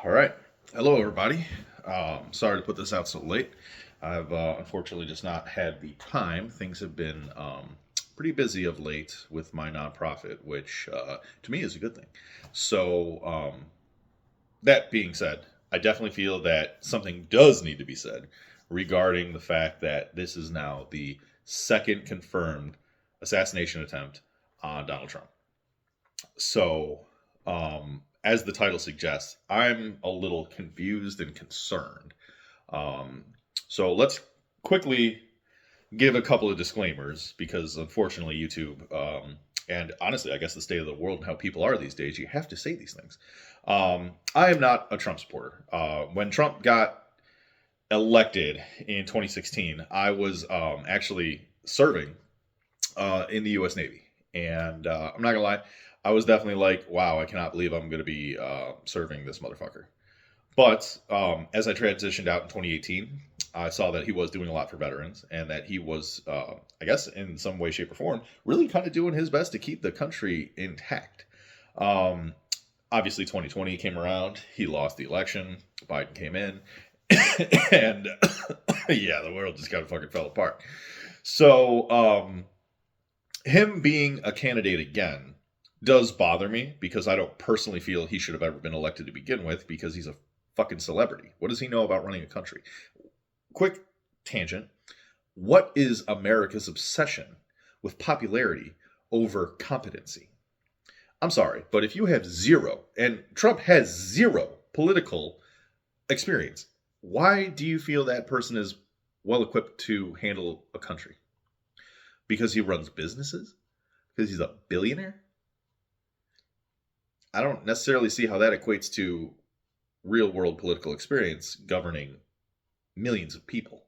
All right. Hello, everybody. Sorry to put this out so late. I've unfortunately just not had the time. Things have been pretty busy of late with my nonprofit, which to me is a good thing. So, that being said, I definitely feel that something does need to be said regarding the fact that this is now the second confirmed assassination attempt on Donald Trump. So, as the title suggests, I'm a little confused and concerned. Um, so, let's quickly give a couple of disclaimers because, unfortunately, YouTube, and honestly, I guess the state of the world and how people are these days, you have to say these things. I am not a Trump supporter. When Trump got elected in 2016, I was actually serving in the U.S. Navy. And I'm not gonna lie, I was definitely like, wow, I cannot believe I'm gonna be serving this motherfucker. But as I transitioned out in 2018, I saw that he was doing a lot for veterans and that he was, I guess, in some way, shape, or form, really kind of doing his best to keep the country intact. Um, Obviously, 2020 came around. He lost the election. Biden came in. And yeah, the world just kind of fucking fell apart. So, him being a candidate again does bother me because I don't personally feel he should have ever been elected to begin with because he's a fucking celebrity. What does he know about running a country? Quick tangent. What is America's obsession with popularity over competency? I'm sorry, but if you have zero, and Trump has zero political experience, why do you feel that person is well equipped to handle a country? Because he runs businesses? Because he's a billionaire? I don't necessarily see how that equates to real world political experience governing millions of people.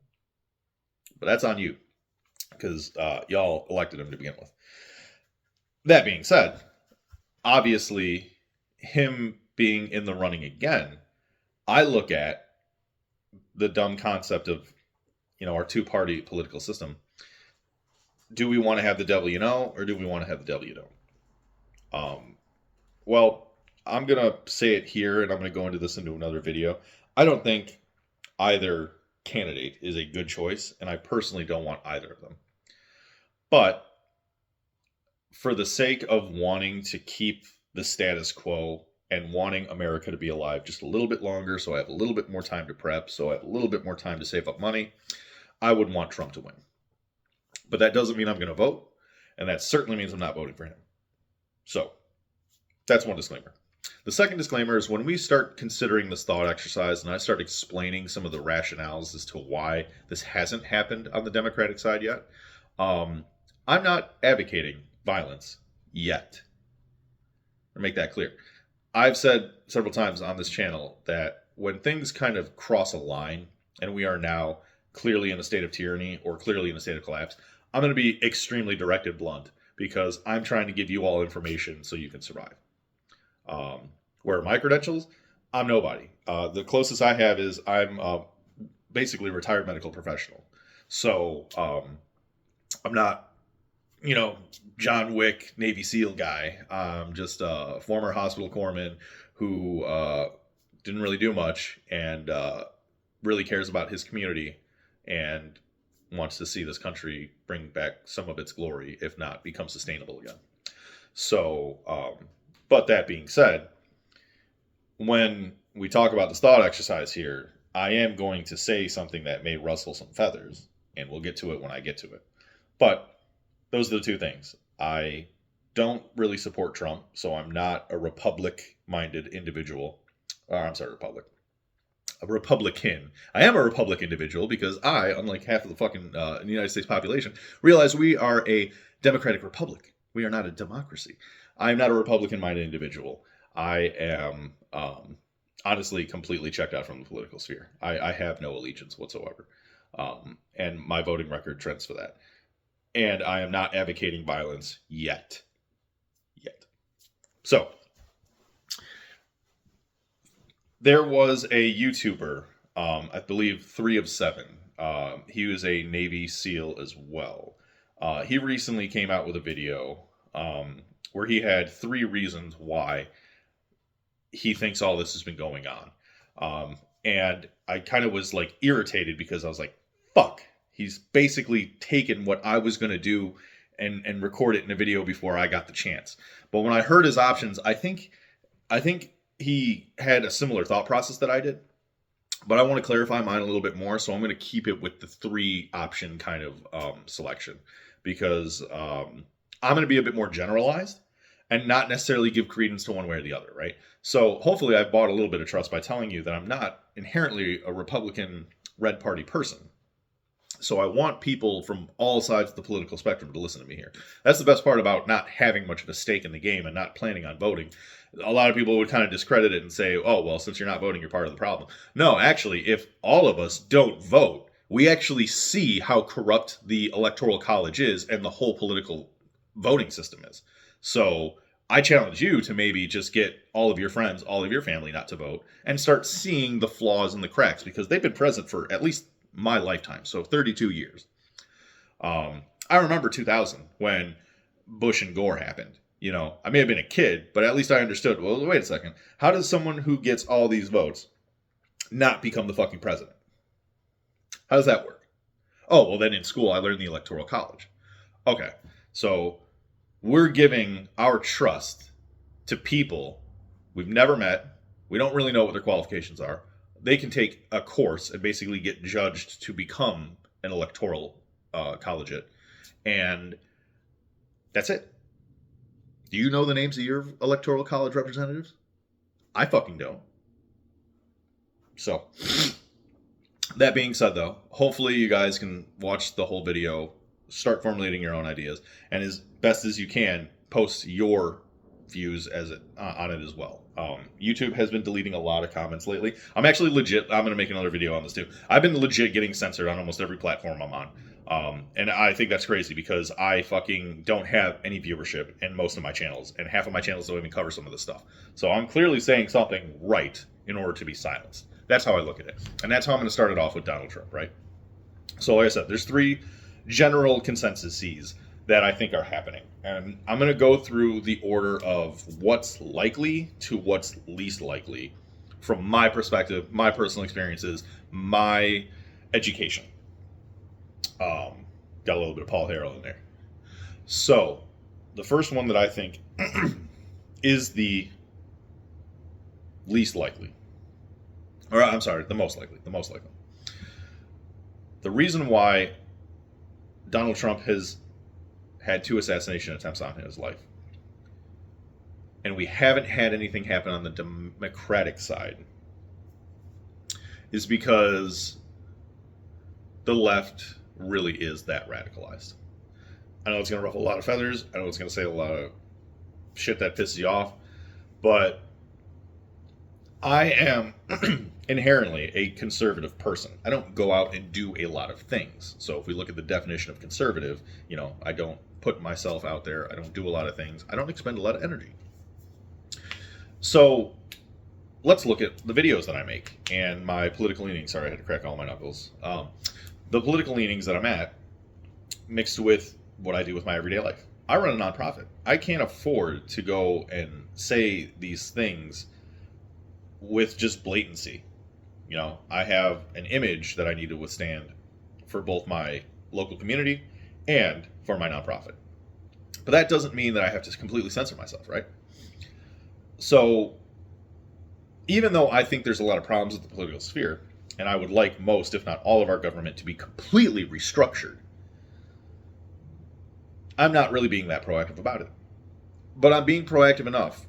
But that's on you because y'all elected him to begin with. That being said, obviously, him being in the running again, I look at the dumb concept of, our two party political system. Do we want to have the devil you know, or do we want to have the devil you don't? Well, I'm going to say it here, and I'm going to go into this into another video. I don't think either candidate is a good choice, and I personally don't want either of them. But for the sake of wanting to keep the status quo and wanting America to be alive just a little bit longer, so I have a little bit more time to prep, so I have a little bit more time to save up money, I would want Trump to win. But that doesn't mean I'm going to vote, and that certainly means I'm not voting for him. So, that's one disclaimer. The second disclaimer is when we start considering this thought exercise and I start explaining some of the rationales as to why this hasn't happened on the Democratic side yet, I'm not advocating violence yet. To make that clear. I've said several times on this channel that when things kind of cross a line and we are now clearly in a state of tyranny or clearly in a state of collapse, I'm going to be extremely direct and blunt because I'm trying to give you all information so you can survive. Where are my credentials? I'm nobody. The closest I have is I'm basically a retired medical professional. So I'm not, John Wick Navy SEAL guy. I'm just a former hospital corpsman who didn't really do much and really cares about his community and wants to see this country bring back some of its glory, if not become sustainable again. So, but that being said, when we talk about this thought exercise here, I am going to say something that may rustle some feathers, and we'll get to it when I get to it. But those are the two things. I don't really support Trump, so I'm not a Republic-minded individual. I'm sorry, a Republican. I am a Republic individual because I, unlike half of the fucking United States population, realize we are a democratic republic. We are not a democracy. I'm not a Republican-minded individual. I am honestly completely checked out from the political sphere. I have no allegiance whatsoever. And my voting record trends for that. And I am not advocating violence yet. So, there was a YouTuber, I believe 3 of 7. He was a Navy SEAL as well. He recently came out with a video where he had 3 reasons why he thinks all this has been going on. And I kind of was like irritated because I was like, fuck, he's basically taken what I was going to do and record it in a video before I got the chance. But when I heard his options, I think he had a similar thought process that I did. But I want to clarify mine a little bit more, so I'm going to keep it with the 3 option kind of selection because I'm going to be a bit more generalized and not necessarily give credence to one way or the other, right? So hopefully I've bought a little bit of trust by telling you that I'm not inherently a Republican Red Party person. So I want people from all sides of the political spectrum to listen to me here. That's the best part about not having much of a stake in the game and not planning on voting. A lot of people would kind of discredit it and say, oh, well, since you're not voting, you're part of the problem. No, actually, if all of us don't vote, we actually see how corrupt the Electoral College is and the whole political voting system is. So I challenge you to maybe just get all of your friends, all of your family not to vote and start seeing the flaws and the cracks because they've been present for at least my lifetime, so 32 years. I remember 2000 when Bush and Gore happened. You know, I may have been a kid, but at least I understood, well, wait a second. How does someone who gets all these votes not become the fucking president? How does that work? Oh, well, then in school I learned the Electoral College. Okay, so we're giving our trust to people we've never met. We don't really know what their qualifications are. They can take a course and basically get judged to become an electoral collegiate. And that's it. Do you know the names of your electoral college representatives? I fucking don't. So, that being said, though, hopefully you guys can watch the whole video, start formulating your own ideas, and as best as you can, post your views on it as well. YouTube has been deleting a lot of comments lately. I'm actually legit. I'm going to make another video on this too. I've been legit getting censored on almost every platform I'm on. And I think that's crazy because I fucking don't have any viewership in most of my channels, and half of my channels don't even cover some of this stuff. So I'm clearly saying something right in order to be silenced. That's how I look at it. And that's how I'm going to start it off with Donald Trump, right? So like I said, there's 3 general consensuses that I think are happening. And I'm going to go through the order of what's likely to what's least likely from my perspective, my personal experiences, my education. Got a little bit of Paul Harrell in there. So, the first one that I think is the least likely. Or, I'm sorry, the most likely. The most likely. The reason why Donald Trump has had 2 assassination attempts on his life, and we haven't had anything happen on the Democratic side, is because the left really is that radicalized. I know it's going to ruffle a lot of feathers. I know it's going to say a lot of shit that pisses you off, but I am inherently a conservative person. I don't go out and do a lot of things. So if we look at the definition of conservative, you know, I don't put myself out there. I don't do a lot of things. I don't expend a lot of energy. So let's look at the videos that I make and my political leanings. Sorry, I had to crack all my knuckles. The political leanings that I'm at mixed with what I do with my everyday life. I run a nonprofit. I can't afford to go and say these things with just blatancy. You know, I have an image that I need to withstand for both my local community and for my nonprofit. But that doesn't mean that I have to completely censor myself, right? So, even though I think there's a lot of problems with the political sphere, and I would like most, if not all, of our government to be completely restructured, I'm not really being that proactive about it. But I'm being proactive enough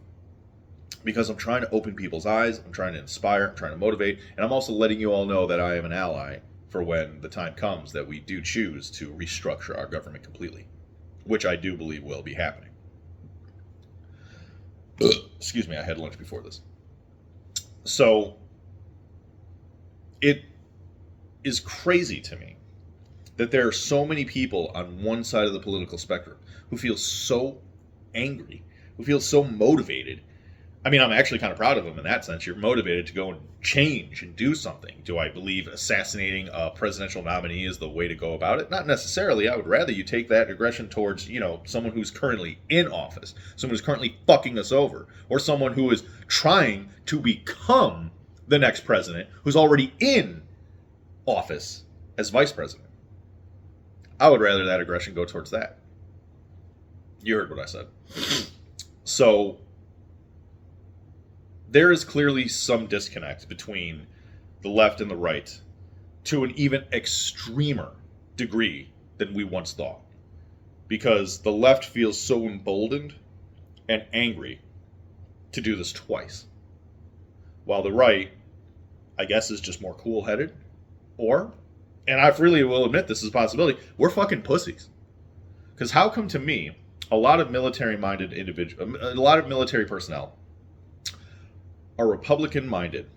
because I'm trying to open people's eyes, I'm trying to inspire, I'm trying to motivate, and I'm also letting you all know that I am an ally for when the time comes that we do choose to restructure our government completely, which I do believe will be happening. Excuse me, I had lunch before this. So, it is crazy to me that there are so many people on one side of the political spectrum who feel so angry, who feel so motivated. I mean, I'm actually kind of proud of them in that sense. You're motivated to go and change and do something. Do I believe assassinating a presidential nominee is the way to go about it? Not necessarily. I would rather you take that aggression towards, you know, someone who's currently in office, someone who's currently fucking us over, or someone who is trying to become the next president who's already in office as vice president. I would rather that aggression go towards that. You heard what I said. So there is clearly some disconnect between the left and the right to an even extremer degree than we once thought. Because the left feels so emboldened and angry to do this twice. While the right, I guess, is just more cool-headed. Or, and I freely will admit this is a possibility, we're fucking pussies. Because how come to me, a lot of military-minded individuals, a lot of military personnel are Republican-minded,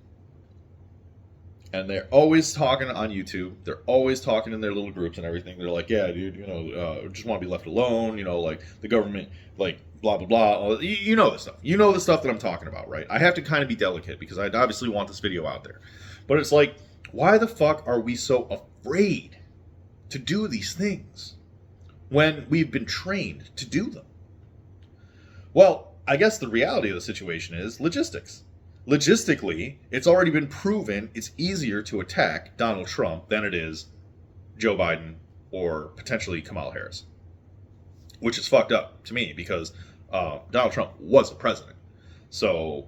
and they're always talking on YouTube. They're always talking in their little groups and everything. They're like, yeah, dude, just want to be left alone. Like the government, like blah, blah, blah. You know the stuff. You know the stuff that I'm talking about, right? I have to kind of be delicate because I obviously want this video out there. But it's like, why the fuck are we so afraid to do these things when we've been trained to do them? Well, I guess the reality of the situation is logistics. Logistically, it's already been proven it's easier to attack Donald Trump than it is Joe Biden or potentially Kamala Harris. Which is fucked up to me because Donald Trump was a president. So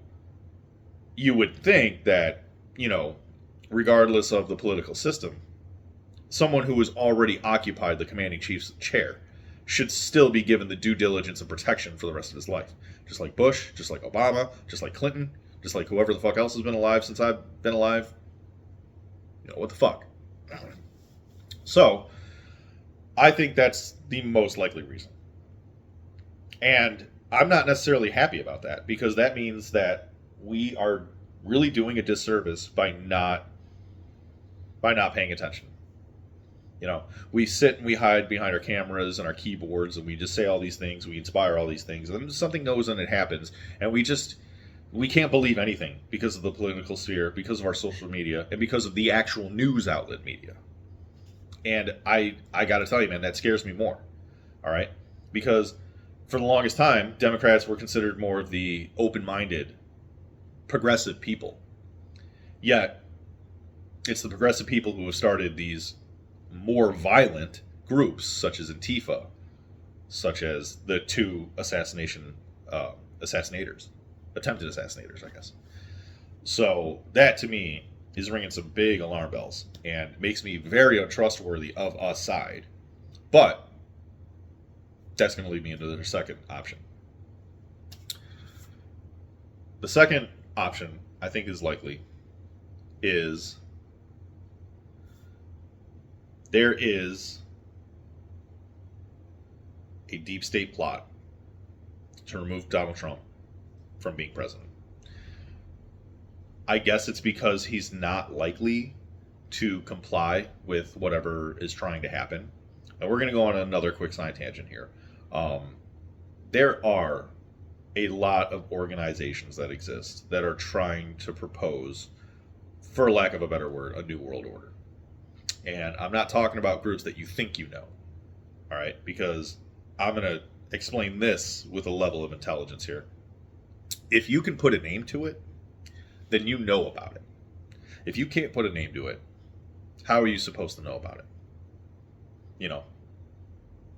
you would think that, regardless of the political system, someone who has already occupied the commanding chief's chair should still be given the due diligence and protection for the rest of his life. Just like Bush, just like Obama, just like Clinton, just like whoever the fuck else has been alive since I've been alive. What the fuck? So, I think that's the most likely reason. And I'm not necessarily happy about that, because that means that we are really doing a disservice by not paying attention. We sit and we hide behind our cameras and our keyboards, and we just say all these things, we inspire all these things, and then something goes and it happens, and we can't believe anything because of the political sphere, because of our social media, and because of the actual news outlet media. And I gotta tell you, man, that scares me more. All right? Because for the longest time, Democrats were considered more of the open-minded, progressive people. Yet, it's the progressive people who have started these more violent groups, such as Antifa, such as the two attempted assassinators, I guess. So that, to me, is ringing some big alarm bells and makes me very untrustworthy of a side. But that's going to lead me into the second option. The second option I think is likely is there is a deep state plot to remove Donald Trump from being president. I guess it's because he's not likely to comply with whatever is trying to happen. And we're going to go on another quick side tangent here. There are a lot of organizations that exist that are trying to propose, for lack of a better word, a new world order. And I'm not talking about groups that you think you know. All right? Because I'm going to explain this with a level of intelligence here. If you can put a name to it, then you know about it. If you can't put a name to it, how are you supposed to know about it?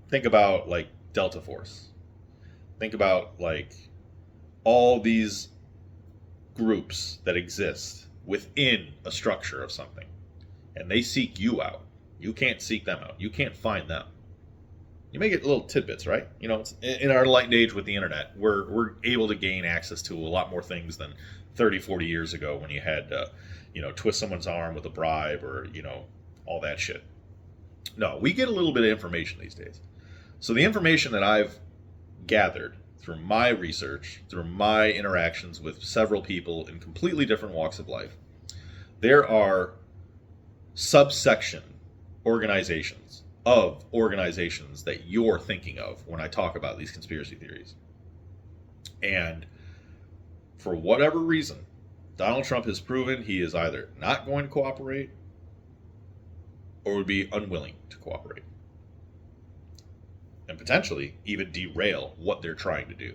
Think about like Delta Force. Think about like all these groups that exist within a structure of something. And they seek you out. You can't seek them out. You can't find them. You may get little tidbits, right? It's in our enlightened age with the internet, we're able to gain access to a lot more things than 30, 40 years ago when you had twist someone's arm with a bribe or, all that shit. No, we get a little bit of information these days. So the information that I've gathered through my research, through my interactions with several people in completely different walks of life, there are subsection organizations of organizations that you're thinking of when I talk about these conspiracy theories. And for whatever reason, Donald Trump has proven he is either not going to cooperate or would be unwilling to cooperate. And potentially even derail what they're trying to do.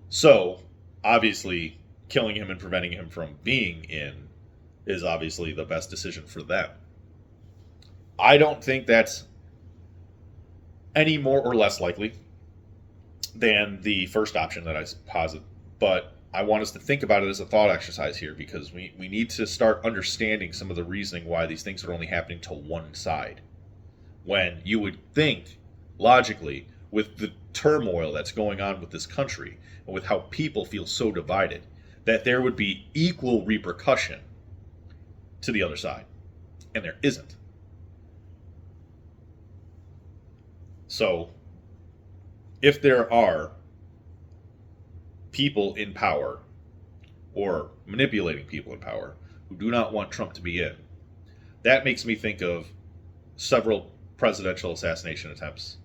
So, obviously, killing him and preventing him from being in is obviously the best decision for them. I don't think that's any more or less likely than the first option that I posit, but I want us to think about it as a thought exercise here because we need to start understanding some of the reasoning why these things are only happening to one side. When you would think, logically, with the turmoil that's going on with this country and with how people feel so divided, that there would be equal repercussion to the other side. And there isn't. So, if there are people in power or manipulating people in power who do not want Trump to be in, that makes me think of several presidential assassination attempts,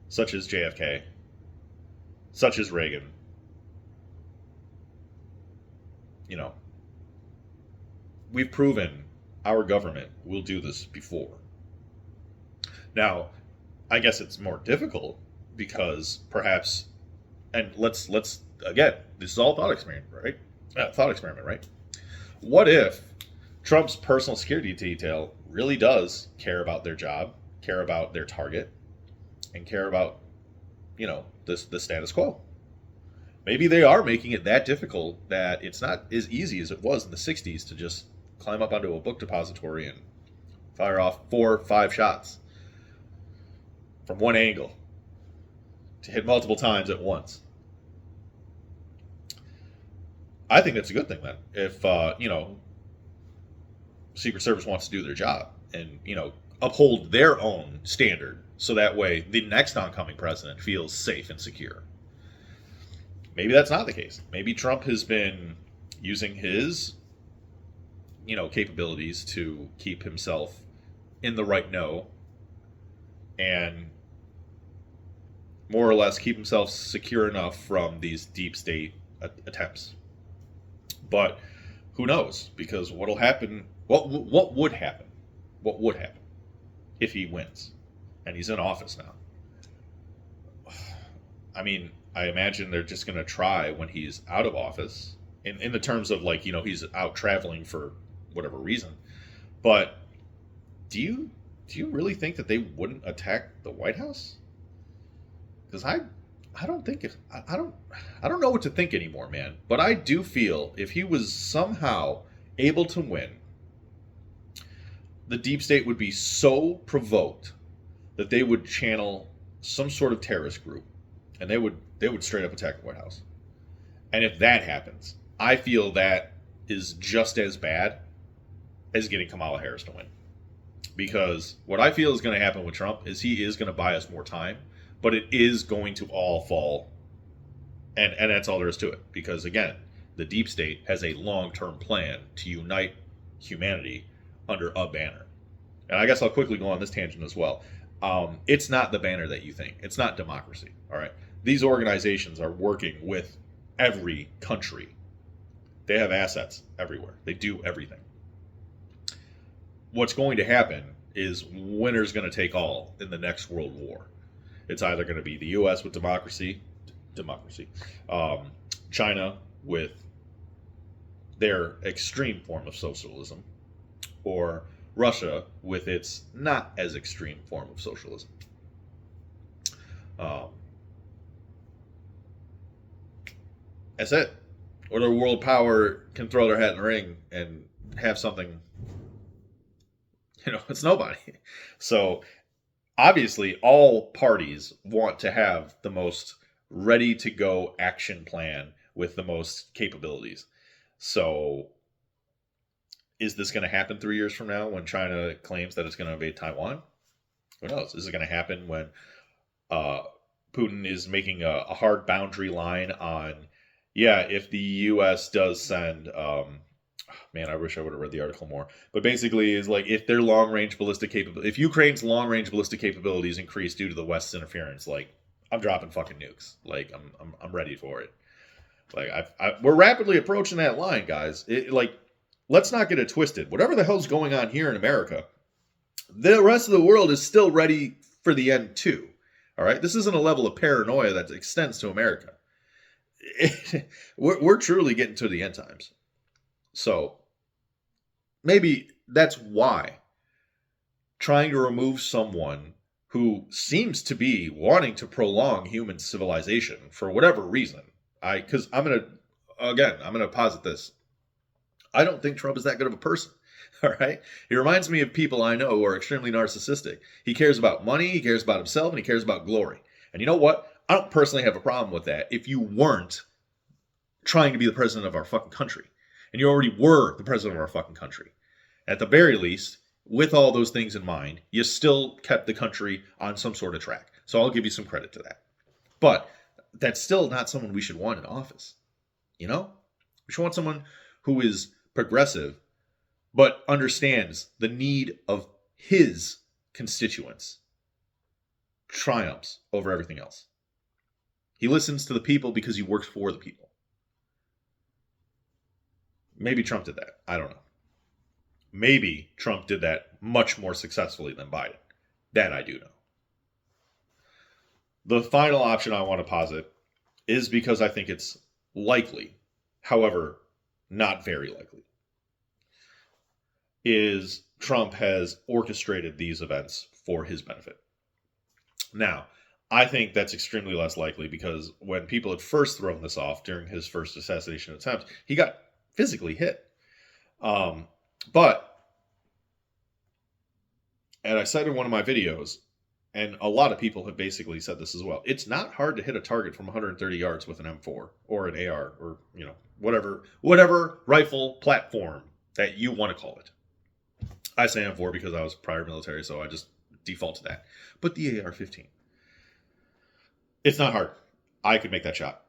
such as JFK, such as Reagan. You know, we've proven our government will do this before. Now, I guess it's more difficult because perhaps, and let's again, this is all thought experiment, right? What if Trump's personal security detail really does care about their job, care about their target, and care about, the status quo? Maybe they are making it that difficult that it's not as easy as it was in the 60s to just climb up onto a book depository and fire off 4 or 5 shots from one angle to hit multiple times at once. I think that's a good thing then. If, Secret Service wants to do their job and, uphold their own standard so that way the next oncoming president feels safe and secure. Maybe that's not the case. Maybe Trump has been using his, capabilities to keep himself in the right know and more or less keep himself secure enough from these deep state attempts. But who knows? Because what'll happen? What would happen? What would happen if he wins and he's in office now? I mean, I imagine they're just going to try when he's out of office, in the terms of he's out traveling for whatever reason. But do you really think that they wouldn't attack the White House? Because I don't think I don't know what to think anymore, man. But I do feel if he was somehow able to win, the deep state would be so provoked that they would channel some sort of terrorist group, and they would straight up attack the White House. And if that happens, I feel that is just as bad as getting Kamala Harris to win. Because what I feel is going to happen with Trump is he is going to buy us more time, but it is going to all fall. And that's all there is to it. Because again, the deep state has a long-term plan to unite humanity under a banner. And I guess I'll quickly go on this tangent as well. It's not the banner that you think. It's not democracy. All right. These organizations are working with every country. They have assets everywhere. They do everything. What's going to happen is winner's going to take all in the next world war. It's either going to be the U.S. with democracy, China with their extreme form of socialism, or Russia with its not as extreme form of socialism. That's it. Or the world power can throw their hat in the ring and have something. It's nobody. So obviously all parties want to have the most ready to go action plan with the most capabilities. So is this going to happen 3 years from now when China claims that it's going to invade Taiwan? Who knows? Is it going to happen when Putin is making a hard boundary line on, if the U.S. does send, man, I wish I would have read the article more, but basically is like if their long-range ballistic capability, if Ukraine's long-range ballistic capabilities increase due to the West's interference, I'm dropping fucking nukes. I'm ready for it. We're rapidly approaching that line, guys. Let's not get it twisted. Whatever the hell's going on here in America, the rest of the world is still ready for the end too. All right, this isn't a level of paranoia that extends to America. we're truly getting to the end times. So maybe that's why trying to remove someone who seems to be wanting to prolong human civilization for whatever reason. Because I'm gonna posit this. I don't think Trump is that good of a person. All right. He reminds me of people I know who are extremely narcissistic. He cares about money, he cares about himself, and he cares about glory. And you know what? I don't personally have a problem with that if you weren't trying to be the president of our fucking country. And you already were the president of our fucking country. At the very least, with all those things in mind, you still kept the country on some sort of track. So I'll give you some credit to that. But that's still not someone we should want in office. You know? We should want someone who is progressive, but understands the need of his constituents triumphs over everything else. He listens to the people because he works for the people. Maybe Trump did that. I don't know. Maybe Trump did that much more successfully than Biden. That I do know. The final option I want to posit is because I think it's likely, however, not very likely, is Trump has orchestrated these events for his benefit. Now, I think that's extremely less likely because when people had first thrown this off during his first assassination attempt, he got physically hit. But, and I cited one of my videos, and a lot of people have basically said this as well. It's not hard to hit a target from 130 yards with an M4 or an AR or, whatever rifle platform that you want to call it. I say M4 because I was prior military, so I just default to that. But the AR-15, it's not hard. I could make that shot.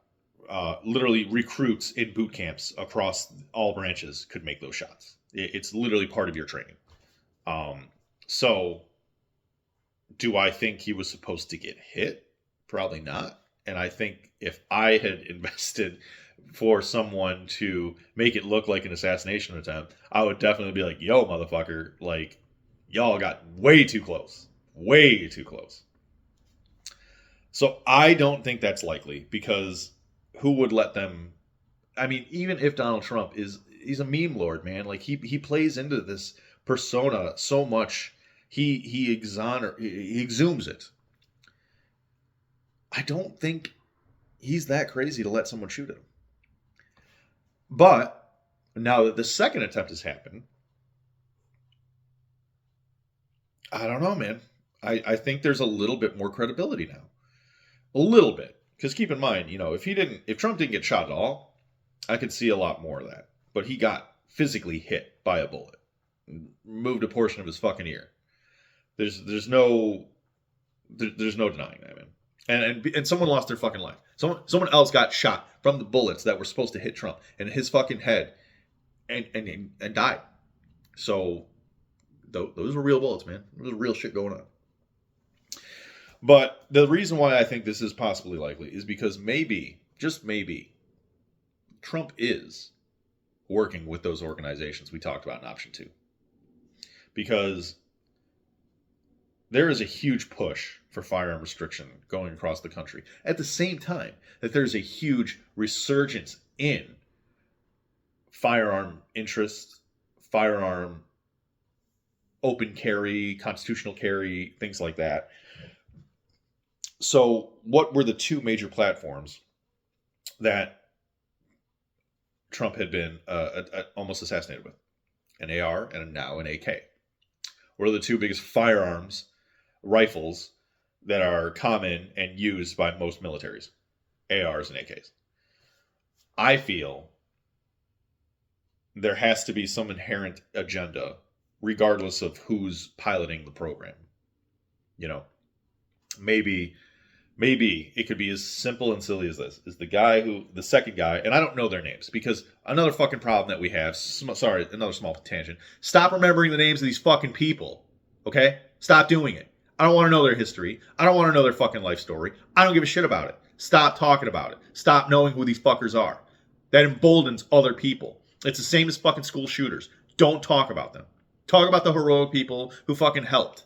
Literally, recruits in boot camps across all branches could make those shots. It's literally part of your training. So, do I think he was supposed to get hit? Probably not. And I think if I had invested for someone to make it look like an assassination attempt, I would definitely be like, yo, motherfucker, like, y'all got way too close. Way too close. So I don't think that's likely because who would let them? I mean, even if Donald Trump he's a meme lord, man. Like he plays into this persona so much. He exhumes it. I don't think he's that crazy to let someone shoot at him. But now that the second attempt has happened, I don't know, man. I think there's a little bit more credibility now. A little bit. Because keep in mind, if Trump didn't get shot at all, I could see a lot more of that. But he got physically hit by a bullet. Moved a portion of his fucking ear. There's no denying that, man. And someone lost their fucking life. Someone else got shot from the bullets that were supposed to hit Trump in his fucking head and died. So those were real bullets, man. There was real shit going on. But the reason why I think this is possibly likely is because maybe, just maybe, Trump is working with those organizations we talked about in option 2. Because there is a huge push for firearm restriction going across the country. At the same time that there's a huge resurgence in firearm interest, firearm open carry, constitutional carry, things like that. So what were the two major platforms that Trump had been almost assassinated with? An AR and now an AK. What are the two biggest firearms, rifles, that are common and used by most militaries? ARs and AKs. I feel there has to be some inherent agenda, regardless of who's piloting the program. Maybe it could be as simple and silly as this. Is the second guy, and I don't know their names, because another fucking problem that we have, sorry, another small tangent. Stop remembering the names of these fucking people, okay? Stop doing it. I don't want to know their history. I don't want to know their fucking life story. I don't give a shit about it. Stop talking about it. Stop knowing who these fuckers are. That emboldens other people. It's the same as fucking school shooters. Don't talk about them. Talk about the heroic people who fucking helped.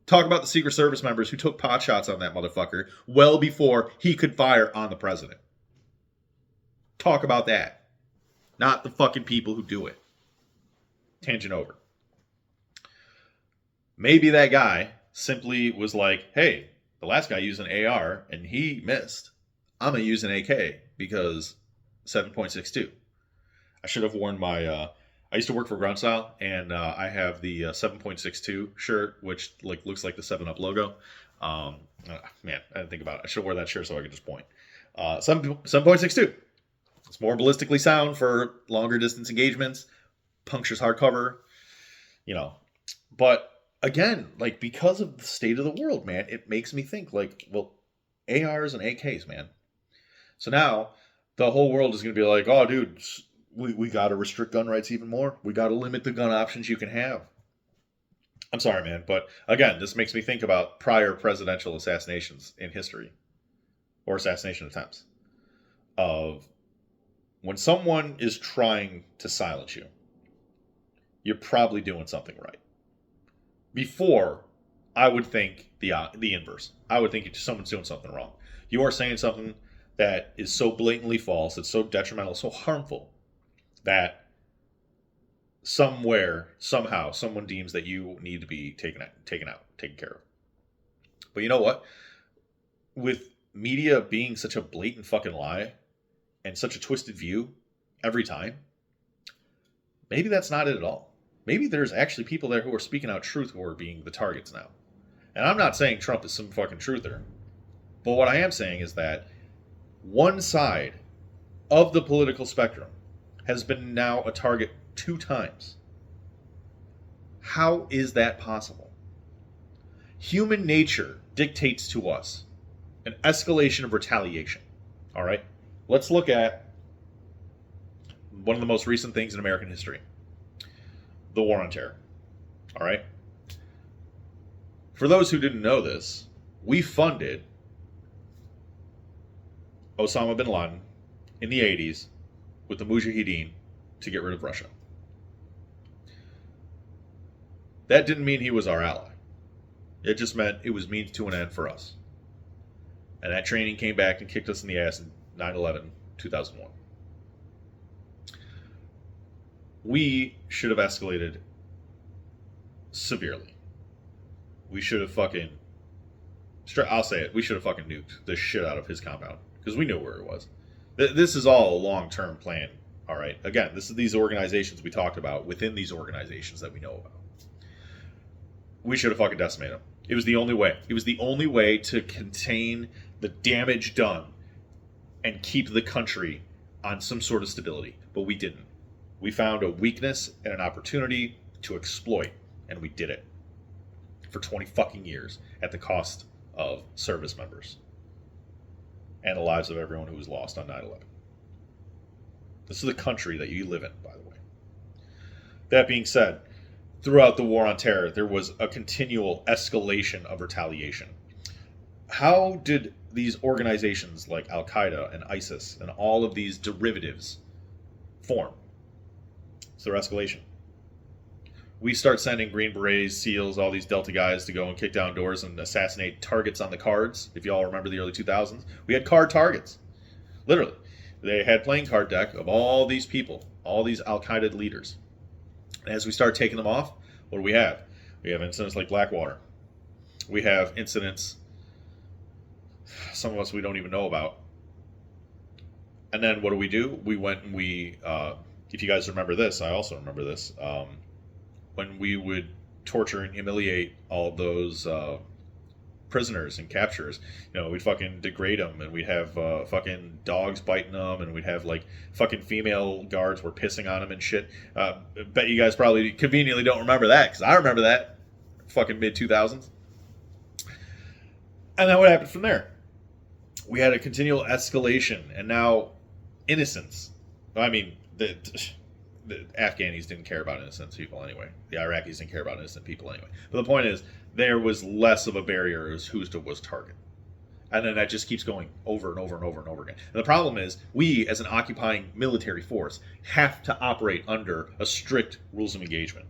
Talk about the Secret Service members who took pot shots on that motherfucker well before he could fire on the president. Talk about that. Not the fucking people who do it. Tangent over. Maybe that guy simply was like, hey, the last guy used an AR and he missed. I'm going to use an AK because 7.62. I should have worn my. I used to work for Ground Style, and I have the 7.62 shirt, which like looks like the 7-Up logo. Man, I didn't think about it. I should wear that shirt so I could just point. 7.62. It's more ballistically sound for longer distance engagements. Punctures hardcover, you know. But again, like because of the state of the world, man, it makes me think like, well, ARs and AKs, man. So now the whole world is going to be like, oh, dude, we got to restrict gun rights even more. We got to limit the gun options you can have. I'm sorry, man, but again, this makes me think about prior presidential assassinations in history, or assassination attempts, of when someone is trying to silence you, you're probably doing something right. Before, I would think the inverse. I would think someone's doing something wrong. You are saying something that is so blatantly false, it's so detrimental, so harmful, that somewhere, somehow, someone deems that you need to be taken care of. But you know what? With media being such a blatant fucking lie and such a twisted view every time, maybe that's not it at all. Maybe there's actually people there who are speaking out truth who are being the targets now. And I'm not saying Trump is some fucking truther. But what I am saying is that one side of the political spectrum has been now a target 2 times. How is that possible? Human nature dictates to us an escalation of retaliation. All right? Let's look at one of the most recent things in American history. The War on Terror. All right? For those who didn't know this, we funded Osama bin Laden in the 80s with the Mujahideen to get rid of Russia. That didn't mean he was our ally. It just meant it was means to an end for us. And that training came back and kicked us in the ass in 9/11, 2001. We should have escalated severely. We should have fucking... I'll say it. We should have fucking nuked the shit out of his compound. Because we knew where it was. This is all a long-term plan. All right. Again, this is these organizations we talked about within these organizations that we know about. We should have fucking decimated them. It was the only way. It was the only way to contain the damage done and keep the country on some sort of stability. But we didn't. We found a weakness and an opportunity to exploit, and we did it for 20 fucking years at the cost of service members and the lives of everyone who was lost on 9/11. This is the country that you live in, by the way. That being said, throughout the War on Terror, there was a continual escalation of retaliation. How did these organizations like Al-Qaeda and ISIS and all of these derivatives form? It's their escalation. We start sending Green Berets, SEALs, all these Delta guys to go and kick down doors and assassinate targets on the cards. If you all remember the early 2000s, we had card targets. Literally. They had playing card deck of all these people, all these Al-Qaeda leaders. And as we start taking them off, what do we have? We have incidents like Blackwater. We have incidents, some of us we don't even know about. And then what do? We went and if you guys remember this, I also remember this, when we would torture and humiliate all those prisoners and captures, we'd fucking degrade them, and we'd have fucking dogs biting them, and we'd have like fucking female guards were pissing on them and shit. Bet you guys probably conveniently don't remember that, because I remember that fucking mid-2000s. And then what happened from there? We had a continual escalation, and now innocence. I mean, the Afghanis didn't care about innocent people anyway. The Iraqis didn't care about innocent people anyway. But the point is, there was less of a barrier as who was target. And then that just keeps going over and over and over and over again. And the problem is, we, as an occupying military force, have to operate under a strict rules of engagement.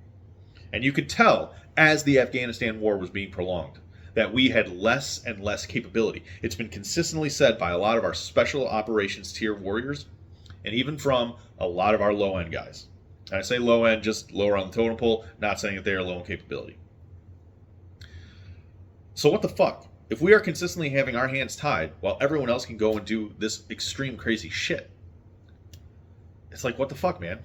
And you could tell, as the Afghanistan war was being prolonged, that we had less and less capability. It's been consistently said by a lot of our special operations tier warriors and even from a lot of our low end guys. And I say low end, just lower on the totem pole, not saying that they are low in capability. So what the fuck? If we are consistently having our hands tied while everyone else can go and do this extreme crazy shit, it's like, what the fuck, man?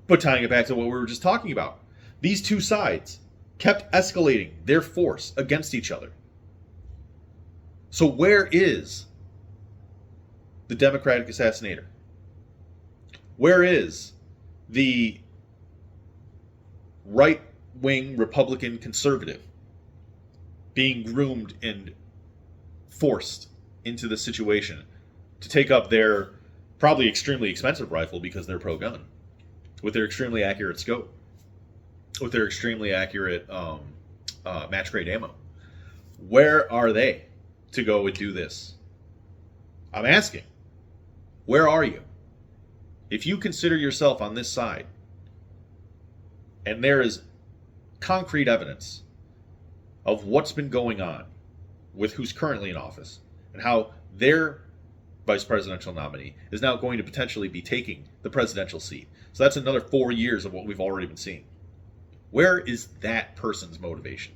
But tying it back to what we were just talking about, these two sides kept escalating their force against each other. So where is the Democratic assassinator? Where is the right-wing Republican conservative being groomed and forced into the situation to take up their probably extremely expensive rifle because they're pro-gun, with their extremely accurate scope, with their extremely accurate match-grade ammo? Where are they to go and do this? I'm asking, where are you? If you consider yourself on this side, and there is concrete evidence of what's been going on with who's currently in office and how their vice presidential nominee is now going to potentially be taking the presidential seat. So that's another 4 years of what we've already been seeing. Where is that person's motivation?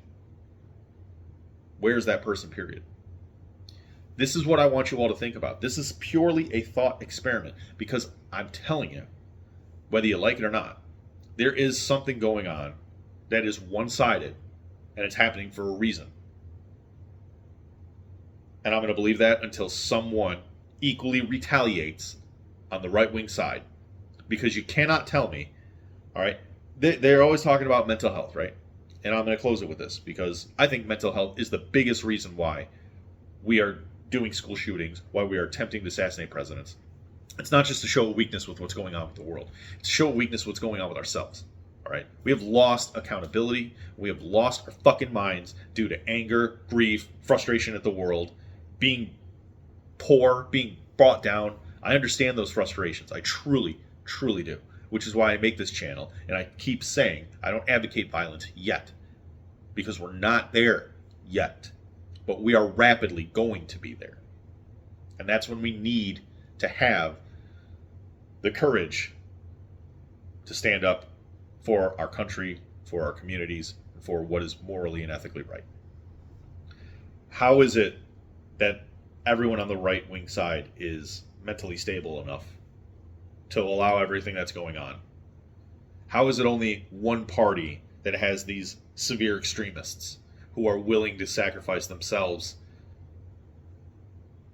Where's that person, period? This is what I want you all to think about. This is purely a thought experiment, because I'm telling you, whether you like it or not, there is something going on that is one-sided, and it's happening for a reason. And I'm going to believe that until someone equally retaliates on the right-wing side. Because you cannot tell me, all right, they're always talking about mental health, right? And I'm going to close it with this, because I think mental health is the biggest reason why we are doing school shootings, why we are attempting to assassinate presidents. It's not just to show a weakness with what's going on with the world. It's to show a weakness with what's going on with ourselves. All right? We have lost accountability. We have lost our fucking minds due to anger, grief, frustration at the world, being poor, being brought down. I understand those frustrations. I truly, truly do. Which is why I make this channel, and I keep saying I don't advocate violence yet, because we're not there yet. But we are rapidly going to be there. And that's when we need to have the courage to stand up for our country, for our communities, and for what is morally and ethically right. How is it that everyone on the right-wing side is mentally stable enough to allow everything that's going on? How is it only one party that has these severe extremists who are willing to sacrifice themselves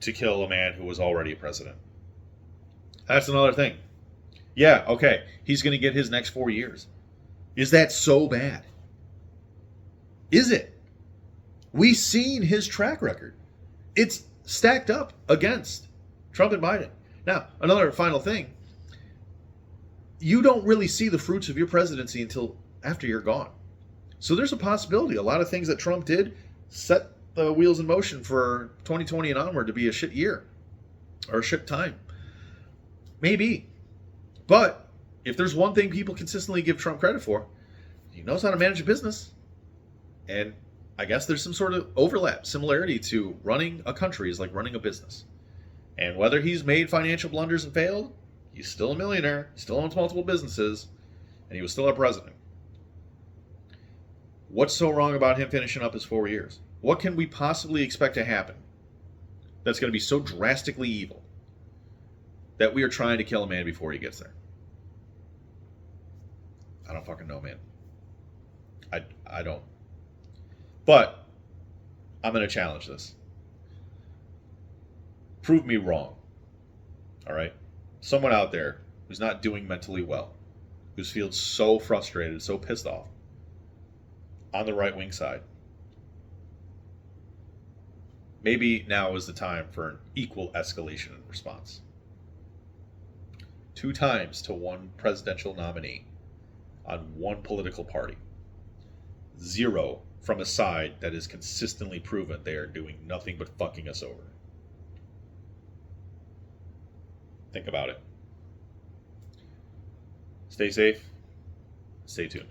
to kill a man who was already a president? That's another thing. Yeah, okay, he's going to get his next 4 years. Is that so bad? Is it? We've seen his track record. It's stacked up against Trump and Biden. Now, another final thing. You don't really see the fruits of your presidency until after you're gone. So there's a possibility a lot of things that Trump did set the wheels in motion for 2020 and onward to be a shit year or a shit time. Maybe. But if there's one thing people consistently give Trump credit for, he knows how to manage a business. And I guess there's some sort of overlap, similarity to running a country is like running a business. And whether he's made financial blunders and failed, he's still a millionaire, he still owns multiple businesses, and he was still our president. What's so wrong about him finishing up his 4 years? What can we possibly expect to happen that's going to be so drastically evil that we are trying to kill a man before he gets there? I don't fucking know, man. I don't. But I'm going to challenge this. Prove me wrong. All right? Someone out there who's not doing mentally well, who's feels so frustrated, so pissed off on the right-wing side. Maybe now is the time for an equal escalation in response. 2 times to one presidential nominee on one political party. 0 from a side that is consistently proven they are doing nothing but fucking us over. Think about it. Stay safe. Stay tuned.